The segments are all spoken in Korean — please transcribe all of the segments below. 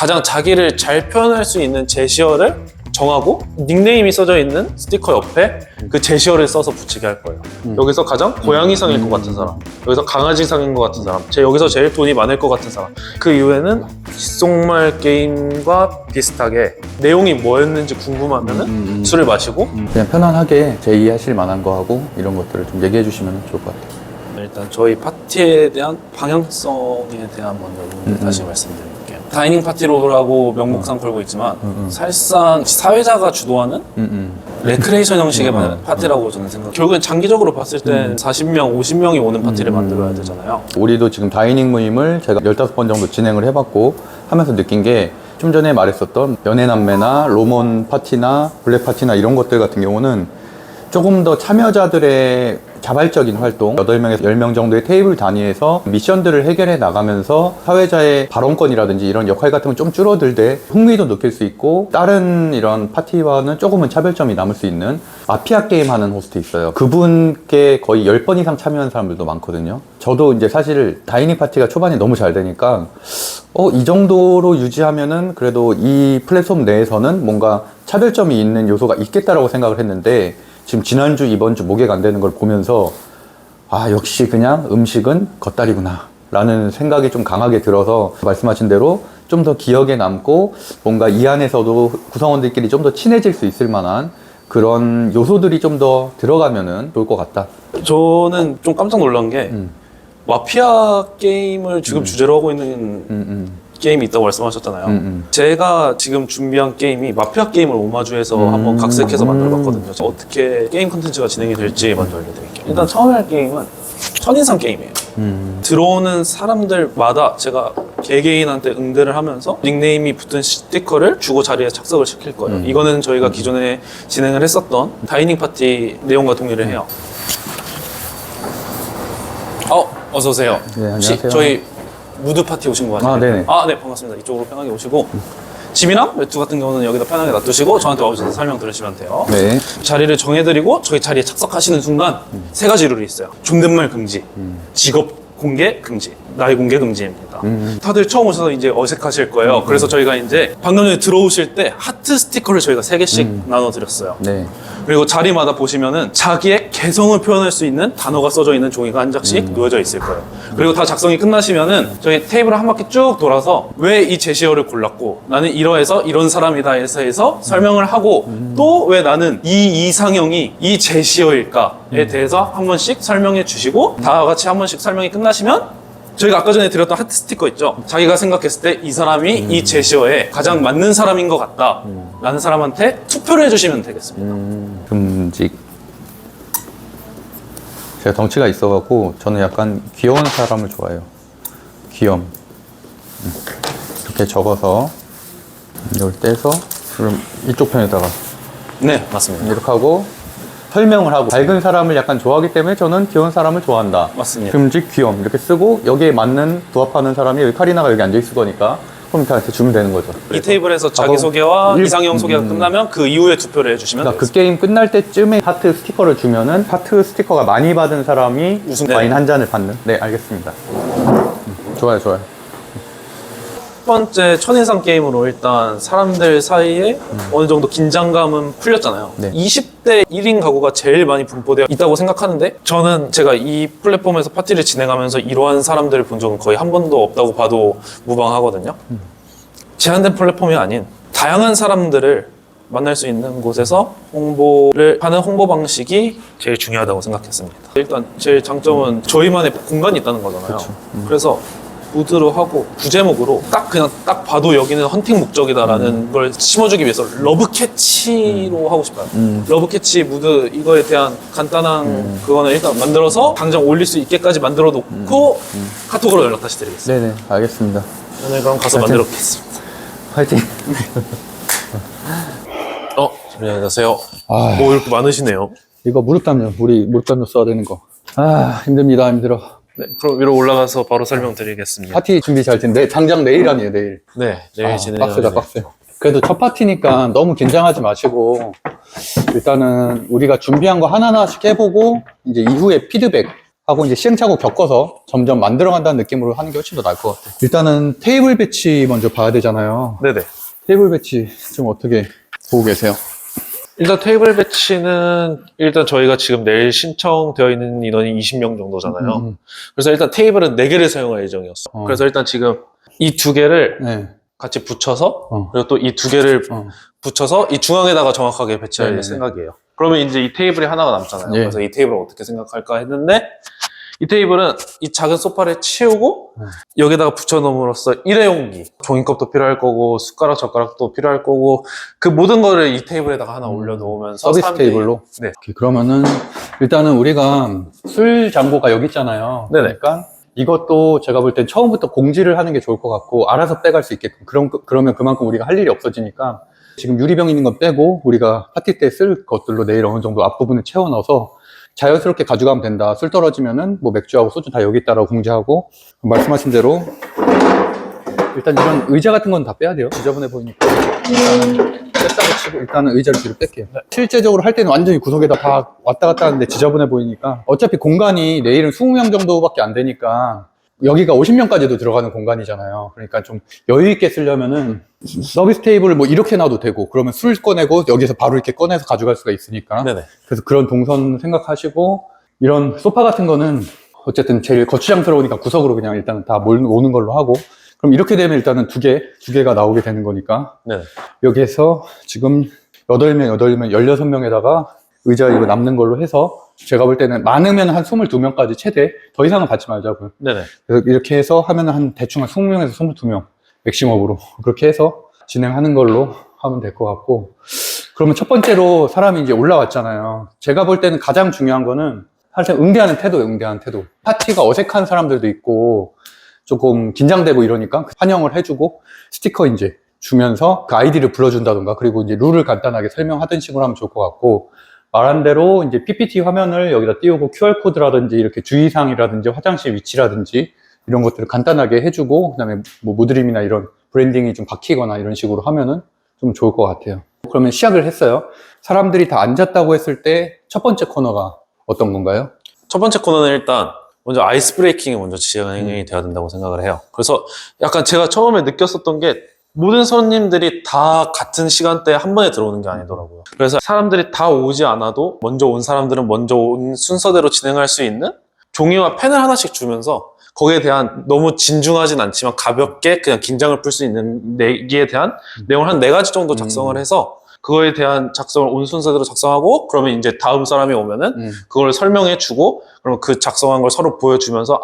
가장 자기를 잘 표현할 수 있는 제시어를 정하고 닉네임이 써져 있는 스티커 옆에 그 제시어를 써서 붙이게 할 거예요. 여기서 가장 고양이상일 것 같은 사람, 여기서 강아지상인 것 같은 사람, 여기서 제일 돈이 많을 것 같은 사람. 그 이후에는 귓속말 게임과 비슷하게 내용이 뭐였는지 궁금하면은 술을 마시고 그냥 편안하게 제의하실 만한 거 하고 이런 것들을 좀 얘기해 주시면 좋을 것 같아요. 일단 저희 파티에 대한 방향성에 대한 먼저 다시 말씀드릴게요. 다이닝 파티로라고 명목상 걸고 있지만 사실상 사회자가 주도하는 레크레이션 형식의 파티라고 저는 생각해요. 결국엔 장기적으로 봤을 땐 40명, 50명이 오는 파티를 만들어야 되잖아요. 우리도 지금 다이닝 모임을 제가 15번 정도 진행을 해봤고 하면서 느낀 게 좀 전에 말했었던 연애남매나 로몬 파티나 블랙 파티나 이런 것들 같은 경우는 조금 더 참여자들의 자발적인 활동, 8명에서 10명 정도의 테이블 단위에서 미션들을 해결해 나가면서 사회자의 발언권이라든지 이런 역할 같은 건 좀 줄어들되 흥미도 느낄 수 있고 다른 이런 파티와는 조금은 차별점이 남을 수 있는 마피아 게임 하는 호스트 있어요. 그분께 거의 10번 이상 참여한 사람들도 많거든요. 저도 이제 사실 다이닝 파티가 초반에 너무 잘 되니까 이 정도로 유지하면은 그래도 이 플랫폼 내에서는 뭔가 차별점이 있는 요소가 있겠다라고 생각을 했는데 지금 지난주, 이번주 모개가 안 되는 걸 보면서 역시 그냥 음식은 겉다리구나 라는 생각이 좀 강하게 들어서 말씀하신 대로 좀 더 기억에 남고 뭔가 이 안에서도 구성원들끼리 좀 더 친해질 수 있을 만한 그런 요소들이 좀 더 들어가면은 좋을 것 같다. 저는 좀 깜짝 놀란 게 마피아 게임을 지금 주제로 하고 있는 게임이 있다고 말씀하셨잖아요. 제가 지금 준비한 게임이 마피아 게임을 오마주해서 한번 각색해서 만들어봤거든요. 어떻게 게임 콘텐츠가 진행이 될지 먼저 알려드릴게요. 일단 처음에 할 게임은 첫인상 게임이에요. 들어오는 사람들마다 제가 개개인한테 응대를 하면서 닉네임이 붙은 스티커를 주고 자리에 착석을 시킬 거예요. 이거는 저희가 기존에 진행을 했었던 다이닝 파티 내용과 동일을 해요. 어서 오세요. 네, 혹시 안녕하세요. 저희 무드 파티 오신 거 같아요? 네네. 네, 반갑습니다. 이쪽으로 편하게 오시고 짐이랑 외투 같은 경우는 여기다 편하게 놔두시고 저한테 와주셔서 설명 들으시면 돼요. 네. 자리를 정해드리고 저희 자리에 착석하시는 순간 세 가지 룰이 있어요. 존댓말 금지, 직업 공개 금지, 나이 공개 금지입니다. 다들 처음 오셔서 이제 어색하실 거예요. 그래서 저희가 이제 방금 전에 들어오실 때 하트 스티커를 저희가 3개씩 나눠드렸어요. 네. 그리고 자리마다 보시면은 자기의 개성을 표현할 수 있는 단어가 써져 있는 종이가 한 장씩 놓여져 있을 거예요. 그리고 다 작성이 끝나시면은 저희 테이블을 한 바퀴 쭉 돌아서 왜 이 제시어를 골랐고 나는 이러해서 이런 사람이다 해서 설명을 하고 또 왜 나는 이 이상형이 이 제시어일까에 대해서 한 번씩 설명해 주시고 다 같이 한 번씩 설명이 끝나시면 저희가 아까 전에 드렸던 하트 스티커 있죠? 자기가 생각했을 때 이 사람이 이 제시어에 가장 맞는 사람인 것 같다 라는 사람한테 투표를 해주시면 되겠습니다. 금직. 제가 덩치가 있어갖고 저는 약간 귀여운 사람을 좋아해요. 귀염. 이렇게 적어서 이걸 떼서 그럼 이쪽 편에다가 네, 맞습니다. 이렇게 하고 설명을 하고 밝은 사람을 약간 좋아하기 때문에 저는 귀여운 사람을 좋아한다. 맞습니다. 금직 귀염 이렇게 쓰고 여기에 맞는 부합하는 사람이 여기 카리나가 여기 앉아 있을 거니까 컴퓨터한테 주면 되는 거죠. 이 테이블에서 자기소개와 이상형 소개가 끝나면 그 이후에 투표를 해주시면 그러니까 그 되겠습니다. 게임 끝날 때쯤에 하트 스티커를 주면은 하트 스티커가 많이 받은 사람이 우승. 와인 한 잔을 받는. 네, 알겠습니다. 좋아요. 첫 번째 첫인상 게임으로 일단 사람들 사이에 어느 정도 긴장감은 풀렸잖아요. 네. 20대 1인 가구가 제일 많이 분포되어 있다고 생각하는데 저는 제가 이 플랫폼에서 파티를 진행하면서 이러한 사람들을 본 적은 거의 한 번도 없다고 봐도 무방하거든요. 제한된 플랫폼이 아닌 다양한 사람들을 만날 수 있는 곳에서 홍보를 하는 홍보 방식이 제일 중요하다고 생각했습니다. 일단 제일 장점은 저희만의 공간이 있다는 거잖아요. 그래서 무드로 하고 부제목으로 그냥 딱 봐도 여기는 헌팅 목적이다라는 걸 심어주기 위해서 러브 캐치로 하고 싶어요. 러브 캐치 무드 이거에 대한 간단한 그거는 일단 만들어서 당장 올릴 수 있게까지 만들어 놓고 카톡으로 연락 다시 드리겠습니다. 네네, 알겠습니다. 오늘 그럼 가서 만들어 보겠습니다. 화이팅! 안녕하세요. 아. 이렇게 많으시네요. 이거 무릎 담요. 우리 무릎 담요 써야 되는 거. 힘듭니다. 힘들어. 네, 그럼 위로 올라가서 바로 설명드리겠습니다. 파티 준비 잘 텐데 당장 내일 아니에요, 내일. 네, 내일 진행하겠습니다. 빡세다, 빡세. 그래도 첫 파티니까 너무 긴장하지 마시고 일단은 우리가 준비한 거 하나하나씩 해보고 이제 이후에 피드백 하고 이제 시행착오 겪어서 점점 만들어간다는 느낌으로 하는 게 훨씬 더 나을 것 같아요. 일단은 테이블 배치 먼저 봐야 되잖아요. 네네. 테이블 배치 좀 어떻게 보고 계세요? 일단 테이블 배치는 일단 저희가 지금 내일 신청되어 있는 인원이 20명 정도잖아요. 그래서 일단 테이블은 4개를 사용할 예정이었어. 그래서 일단 지금 이 2개를 네. 같이 붙여서 그리고 또 이 2개를 붙여서 이 중앙에다가 정확하게 배치할 네네네. 생각이에요. 그러면 이제 이 테이블이 하나가 남잖아요. 예. 그래서 이 테이블을 어떻게 생각할까 했는데 이 테이블은 이 작은 소파를 치우고 여기다가 붙여놓음으로써 일회용기, 종이컵도 필요할 거고 숟가락, 젓가락도 필요할 거고 그 모든 거를 이 테이블에다가 하나 올려놓으면서 서비스 테이블로? 네. 오케이, 그러면은 일단은 우리가 술 잔고가 여기 있잖아요. 네네. 그러니까 이것도 제가 볼 땐 처음부터 공지를 하는 게 좋을 것 같고 알아서 빼갈 수 있게끔 그러면 그만큼 우리가 할 일이 없어지니까 지금 유리병 있는 건 빼고 우리가 파티 때 쓸 것들로 내일 어느 정도 앞부분에 채워 넣어서 자연스럽게 가져가면 된다. 술 떨어지면은 뭐 맥주하고 소주 다 여기 있다라고 공지하고 말씀하신 대로 일단 이런 의자 같은 건 다 빼야 돼요. 지저분해 보이니까 일단은 뺐다고 치고 일단은 의자를 뒤로 뺄게요. 실제적으로 할 때는 완전히 구석에다 다 왔다 갔다 하는데 지저분해 보이니까 어차피 공간이 내일은 20명 정도밖에 안 되니까 여기가 50명까지도 들어가는 공간이잖아요. 그러니까 좀 여유 있게 쓰려면은 서비스 테이블을 뭐 이렇게 놔도 되고 그러면 술 꺼내고 여기서 바로 이렇게 꺼내서 가져갈 수가 있으니까 네네. 그래서 그런 동선 생각하시고 이런 소파 같은 거는 어쨌든 제일 거추장스러우니까 구석으로 그냥 일단 다 모는 걸로 하고 그럼 이렇게 되면 일단은 두 개가 나오게 되는 거니까 네. 여기에서 지금 8명, 16명에다가 의자 이거 남는 걸로 해서 제가 볼 때는 많으면 한 22명까지 최대 더 이상은 받지 말자고요. 네네. 그래서 이렇게 해서 하면 한 대충 한 20명에서 22명 맥시멈으로 그렇게 해서 진행하는 걸로 하면 될 것 같고 그러면 첫 번째로 사람이 이제 올라왔잖아요. 제가 볼 때는 가장 중요한 거는 사실 응대하는 태도예요. 응대하는 태도. 파티가 어색한 사람들도 있고 조금 긴장되고 이러니까 환영을 해주고 스티커 이제 주면서 그 아이디를 불러준다던가 그리고 이제 룰을 간단하게 설명하던 식으로 하면 좋을 것 같고 말한 대로 이제 PPT 화면을 여기다 띄우고 QR코드라든지 이렇게 주의사항이라든지 화장실 위치라든지 이런 것들을 간단하게 해주고 그다음에 뭐 모드림이나 이런 브랜딩이 좀 박히거나 이런 식으로 하면은 좀 좋을 것 같아요. 그러면 시작을 했어요. 사람들이 다 앉았다고 했을 때 첫 번째 코너가 어떤 건가요? 첫 번째 코너는 일단 먼저 아이스 브레이킹이 먼저 진행이 돼야 된다고 생각을 해요. 그래서 약간 제가 처음에 느꼈었던 게 모든 손님들이 다 같은 시간대에 한 번에 들어오는 게 아니더라고요. 그래서 사람들이 다 오지 않아도 먼저 온 사람들은 먼저 온 순서대로 진행할 수 있는 종이와 펜을 하나씩 주면서 거기에 대한 너무 진중하진 않지만 가볍게 그냥 긴장을 풀 수 있는 내기에 대한 내용을 한 4가지 정도 작성을 해서 그거에 대한 작성을 온 순서대로 작성하고 그러면 이제 다음 사람이 오면은 그걸 설명해 주고 그러면 그 작성한 걸 서로 보여주면서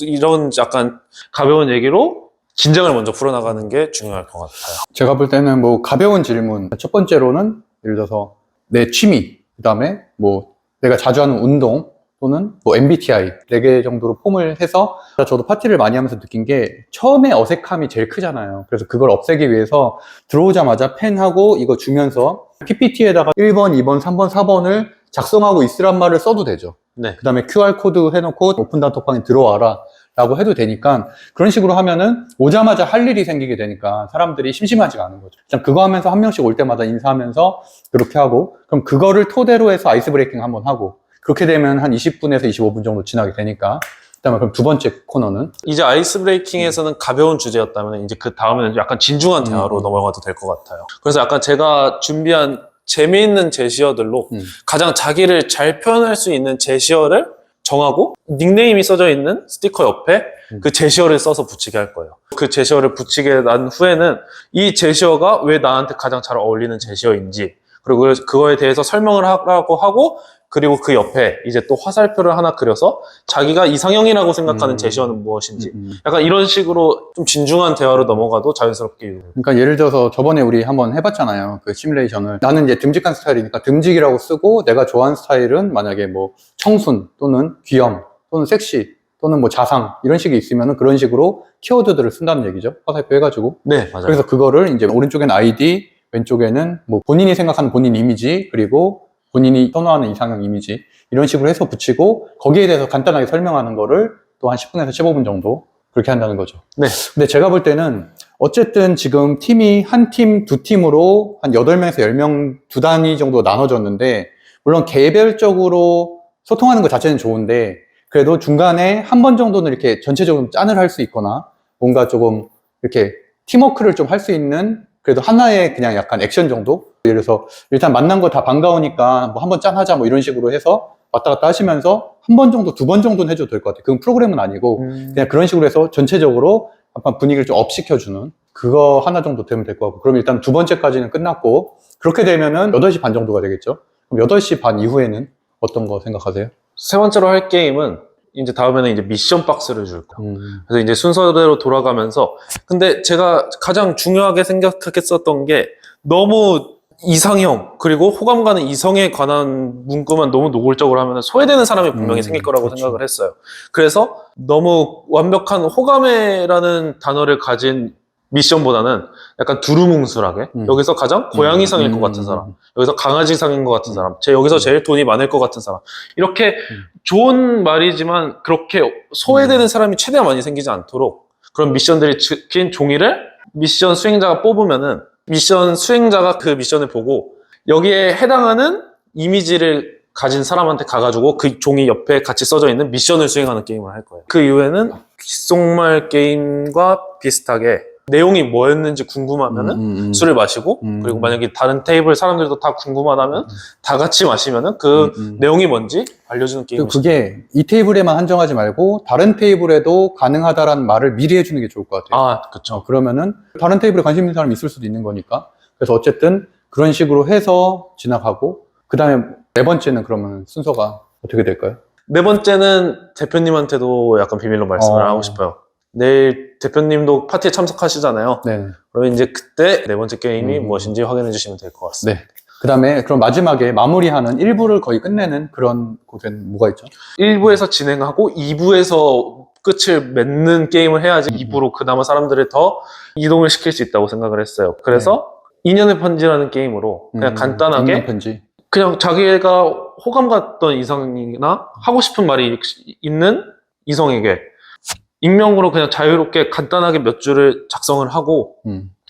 이런 약간 가벼운 얘기로 긴장을 먼저 풀어나가는 게 중요할 것 같아요. 제가 볼 때는 뭐 가벼운 질문 첫 번째로는 예를 들어서 내 취미 그 다음에 뭐 내가 자주 하는 운동 또는 뭐 MBTI 4개 정도로 폼을 해서 저도 파티를 많이 하면서 느낀 게 처음에 어색함이 제일 크잖아요. 그래서 그걸 없애기 위해서 들어오자마자 펜하고 이거 주면서 PPT에다가 1번, 2번, 3번, 4번을 작성하고 있으란 말을 써도 되죠. 네. 그 다음에 QR코드 해놓고 오픈 단톡방에 들어와라 라고 해도 되니까 그런 식으로 하면은 오자마자 할 일이 생기게 되니까 사람들이 심심하지가 않은 거죠. 그냥 그거 하면서 한 명씩 올 때마다 인사하면서 그렇게 하고 그럼 그거를 토대로 해서 아이스 브레이킹 한번 하고 그렇게 되면 한 20분에서 25분 정도 지나게 되니까 그다음에 그럼 두 번째 코너는 이제 아이스 브레이킹에서는 가벼운 주제였다면 이제 그 다음에는 약간 진중한 대화로 넘어가도 될 것 같아요. 그래서 약간 제가 준비한 재미있는 제시어들로 가장 자기를 잘 표현할 수 있는 제시어를 정하고 닉네임이 써져 있는 스티커 옆에 그 제시어를 써서 붙이게 할 거예요. 그 제시어를 붙이게 난 후에는 이 제시어가 왜 나한테 가장 잘 어울리는 제시어인지 그리고 그거에 대해서 설명을 하라고 하고 그리고 그 옆에 이제 또 화살표를 하나 그려서 자기가 이상형이라고 생각하는 제시어는 무엇인지 약간 이런 식으로 좀 진중한 대화로 넘어가도 자연스럽게 이루어요. 그러니까 예를 들어서 저번에 우리 한번 해봤잖아요. 그 시뮬레이션을. 나는 이제 듬직한 스타일이니까 듬직이라고 쓰고 내가 좋아하는 스타일은 만약에 뭐 청순 또는 귀염 또는 섹시 또는 뭐 자상 이런 식이 있으면은 그런 식으로 키워드들을 쓴다는 얘기죠. 화살표 해가지고. 네, 맞아요. 그래서 그거를 이제 오른쪽에는 아이디, 왼쪽에는 뭐 본인이 생각하는 본인 이미지 그리고 본인이 선호하는 이상형 이미지 이런 식으로 해서 붙이고 거기에 대해서 간단하게 설명하는 거를 또 한 10분에서 15분 정도 그렇게 한다는 거죠. 네. 근데 제가 볼 때는 어쨌든 지금 팀이 한 팀, 두 팀으로 한 8명에서 10명 두 단위 정도 나눠졌는데 물론 개별적으로 소통하는 것 자체는 좋은데 그래도 중간에 한 번 정도는 이렇게 전체적으로 짠을 할 수 있거나 뭔가 조금 이렇게 팀워크를 좀 할 수 있는 그래도 하나의 그냥 약간 액션 정도? 예를 들어서 일단 만난 거 다 반가우니까 뭐 한번 짠하자 뭐 이런 식으로 해서 왔다 갔다 하시면서 한 번 정도, 두 번 정도는 해줘도 될 것 같아요. 그건 프로그램은 아니고 그냥 그런 식으로 해서 전체적으로 약간 분위기를 좀 업시켜주는 그거 하나 정도 되면 될 것 같고 그럼 일단 두 번째까지는 끝났고 그렇게 되면은 8시 반 정도가 되겠죠? 그럼 8시 반 이후에는 어떤 거 생각하세요? 세 번째로 할 게임은 이제 다음에는 이제 미션 박스를 줄 거예요. 그래서 이제 순서대로 돌아가면서 근데 제가 가장 중요하게 생각했었던 게 너무 이상형 그리고 호감 가는 이성에 관한 문구만 너무 노골적으로 하면 소외되는 사람이 분명히 생길 거라고 그렇죠. 생각을 했어요. 그래서 너무 완벽한 호감이라는 단어를 가진 미션보다는 약간 두루뭉술하게 여기서 가장 고양이상일 것 같은 사람, 여기서 강아지상인 것 같은 사람, 여기서 제일 돈이 많을 것 같은 사람 이렇게 좋은 말이지만 그렇게 소외되는 사람이 최대한 많이 생기지 않도록 그런 미션들이 적힌 종이를 미션 수행자가 뽑으면은 미션 수행자가 그 미션을 보고 여기에 해당하는 이미지를 가진 사람한테 가가지고 그 종이 옆에 같이 써져 있는 미션을 수행하는 게임을 할 거예요. 그 이후에는 귓속말 게임과 비슷하게 내용이 뭐였는지 궁금하면은 술을 마시고 그리고 만약에 다른 테이블 사람들도 다 궁금하다면 다 같이 마시면은 그 내용이 뭔지 알려주는 게임을 그게 이 테이블에만 한정하지 말고 다른 테이블에도 가능하다라는 말을 미리 해주는 게 좋을 것 같아요. 아, 그쵸. 그러면은 다른 테이블에 관심 있는 사람이 있을 수도 있는 거니까. 그래서 어쨌든 그런 식으로 해서 지나가고 그 다음에 네 번째는 그러면 순서가 어떻게 될까요? 네 번째는 대표님한테도 약간 비밀로 말씀을 하고 싶어요. 내일 대표님도 파티에 참석하시잖아요. 네. 그러면 이제 그때 네 번째 게임이 무엇인지 확인해 주시면 될 것 같습니다. 네. 그 다음에 그럼 마지막에 마무리하는 1부를 거의 끝내는 그런 곳에는 뭐가 있죠? 1부에서 진행하고 2부에서 끝을 맺는 게임을 해야지 2부로 그나마 사람들을 더 이동을 시킬 수 있다고 생각을 했어요. 그래서 인연의 편지라는 게임으로 그냥 간단하게 인연 편지. 그냥 자기가 호감 갔던 이성이나 하고 싶은 말이 있는 이성에게 익명으로 그냥 자유롭게 간단하게 몇 줄을 작성을 하고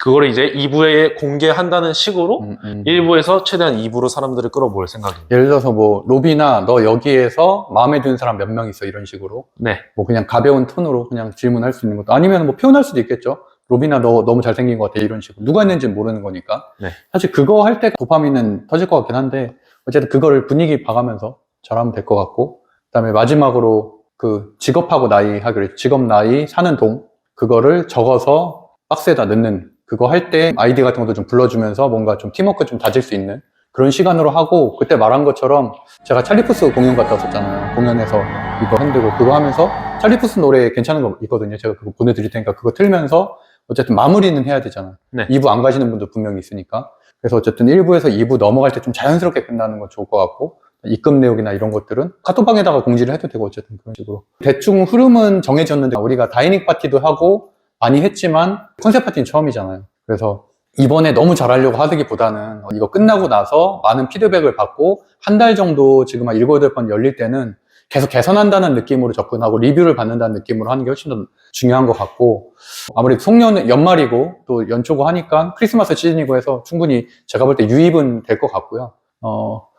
그거를 이제 2부에 공개한다는 식으로 1부에서 최대한 2부로 사람들을 끌어모을 생각입니다. 예를 들어서 뭐 로비나 너 여기에서 마음에 드는 사람 몇 명 있어 이런 식으로 네. 뭐 그냥 가벼운 톤으로 그냥 질문할 수 있는 것도 아니면 뭐 표현할 수도 있겠죠. 로비나 너 너무 잘생긴 것 같아 이런 식으로 누가 했는지 모르는 거니까 네. 사실 그거 할 때 도파민은 터질 것 같긴 한데 어쨌든 그거를 분위기 봐가면서 잘하면 될 것 같고 그다음에 마지막으로 그 직업하고 나이 하기로 했죠. 직업 나이 사는 동 그거를 적어서 박스에다 넣는 그거 할 때 아이디 같은 것도 좀 불러주면서 뭔가 좀 팀워크 좀 다질 수 있는 그런 시간으로 하고 그때 말한 것처럼 제가 찰리푸스 공연 갔다 왔었잖아요. 공연에서 이거 흔들고 그거 하면서 찰리푸스 노래 괜찮은 거 있거든요. 제가 그거 보내드릴 테니까 그거 틀면서 어쨌든 마무리는 해야 되잖아요. 네. 2부 안 가시는 분도 분명히 있으니까 그래서 어쨌든 1부에서 2부 넘어갈 때 좀 자연스럽게 끝나는 건 좋을 것 같고 입금 내역이나 이런 것들은 카톡방에다가 공지를 해도 되고 어쨌든 그런 식으로 대충 흐름은 정해졌는데 우리가 다이닝 파티도 하고 많이 했지만 컨셉 파티는 처음이잖아요. 그래서 이번에 너무 잘하려고 하기보다는 이거 끝나고 나서 많은 피드백을 받고 한 달 정도 지금 한 7, 8번 열릴 때는 계속 개선한다는 느낌으로 접근하고 리뷰를 받는다는 느낌으로 하는 게 훨씬 더 중요한 것 같고 아무래도 송년 연말이고 또 연초고 하니까 크리스마스 시즌이고 해서 충분히 제가 볼 때 유입은 될 것 같고요.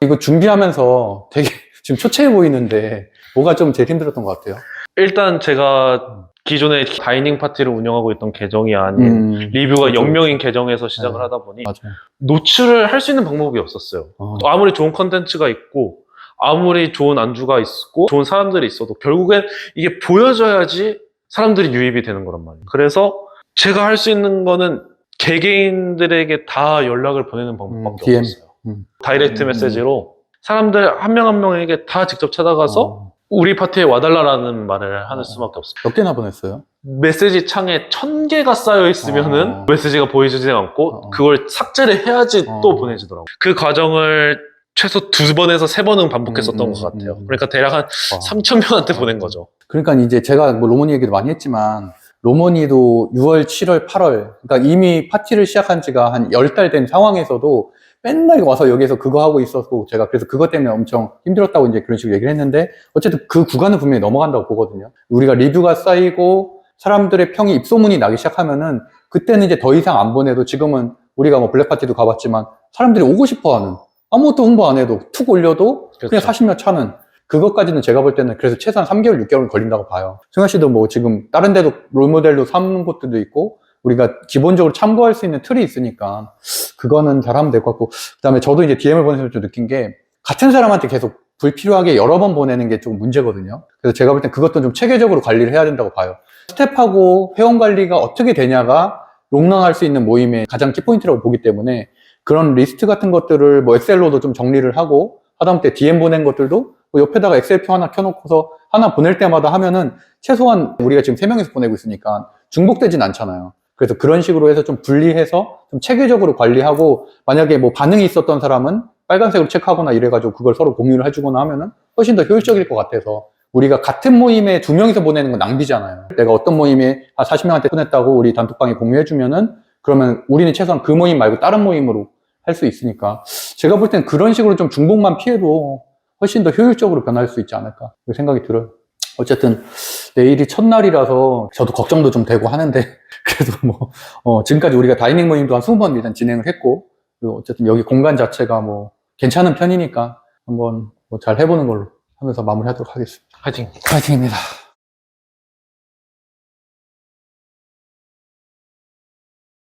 이거 준비하면서 되게 지금 초췌해 보이는데 뭐가 좀 제일 힘들었던 것 같아요? 일단 제가 기존에 다이닝 파티를 운영하고 있던 계정이 아닌 리뷰가 그렇죠. 0명인 계정에서 시작을 네. 하다 보니 맞아요. 노출을 할 수 있는 방법이 없었어요. 아무리 좋은 컨텐츠가 있고 아무리 좋은 안주가 있고 좋은 사람들이 있어도 결국엔 이게 보여져야지 사람들이 유입이 되는 거란 말이에요. 그래서 제가 할 수 있는 거는 개개인들에게 다 연락을 보내는 방법밖에 DM. 없었어요. 다이렉트 메시지로 사람들 한 명 한 명에게 다 직접 찾아가서 우리 파티에 와달라라는 말을 하는 수밖에 없어요. 몇 개나 보냈어요? 메시지 창에 1000개가 쌓여 있으면은 메시지가 보여지지 않고 그걸 삭제를 해야지 또 보내지더라고요. 그 과정을 최소 2번에서 3번은 반복했었던 것 같아요. 그러니까 대략 한 3000명한테 보낸 거죠. 그러니까 이제 제가 뭐 로머니 얘기도 많이 했지만 로머니도 6월, 7월, 8월 그러니까 이미 파티를 시작한 지가 한 10달 된 상황에서도 맨날 와서 여기에서 그거 하고 있었고 제가 그래서 그것 때문에 엄청 힘들었다고 이제 그런 식으로 얘기를 했는데 어쨌든 그 구간은 분명히 넘어간다고 보거든요. 우리가 리뷰가 쌓이고 사람들의 평이 입소문이 나기 시작하면은 그때는 이제 더 이상 안 보내도 지금은 우리가 뭐 블랙파티도 가봤지만 사람들이 오고 싶어 하는 아무것도 홍보 안 해도 툭 올려도 그냥 그렇죠. 40명 차는 그것까지는 제가 볼 때는 그래서 최소한 3개월, 6개월 걸린다고 봐요. 승현 씨도 뭐 지금 다른 데도 롤모델로 삼는 곳들도 있고 우리가 기본적으로 참고할 수 있는 틀이 있으니까 그거는 잘하면 될 것 같고 그다음에 저도 이제 DM을 보내면서 좀 느낀 게 같은 사람한테 계속 불필요하게 여러 번 보내는 게 좀 문제거든요. 그래서 제가 볼 땐 그것도 좀 체계적으로 관리를 해야 된다고 봐요. 스텝하고 회원 관리가 어떻게 되냐가 롱런할 수 있는 모임의 가장 키포인트라고 보기 때문에 그런 리스트 같은 것들을 뭐 엑셀로도 좀 정리를 하고 하다못해 DM 보낸 것들도 뭐 옆에다가 엑셀표 하나 켜놓고서 하나 보낼 때마다 하면은 최소한 우리가 지금 3명이서 보내고 있으니까 중복되진 않잖아요. 그래서 그런 식으로 해서 좀 분리해서 좀 체계적으로 관리하고 만약에 뭐 반응이 있었던 사람은 빨간색으로 체크하거나 이래가지고 그걸 서로 공유를 해주거나 하면은 훨씬 더 효율적일 것 같아서 우리가 같은 모임에 2명이서 보내는 건 낭비잖아요. 내가 어떤 모임에 40명한테 보냈다고 우리 단톡방에 공유해주면은 그러면 우리는 최소한 그 모임 말고 다른 모임으로 할 수 있으니까 제가 볼 땐 그런 식으로 좀 중복만 피해도 훨씬 더 효율적으로 변할 수 있지 않을까 생각이 들어요. 어쨌든 내일이 첫날이라서 저도 걱정도 좀 되고 하는데 그래도 뭐 지금까지 우리가 다이닝 모임도 한 20번 일단 진행을 했고 그리고 어쨌든 여기 공간 자체가 뭐 괜찮은 편이니까 한번 뭐 잘 해보는 걸로 하면서 마무리하도록 하겠습니다. 화이팅! 파이팅입니다.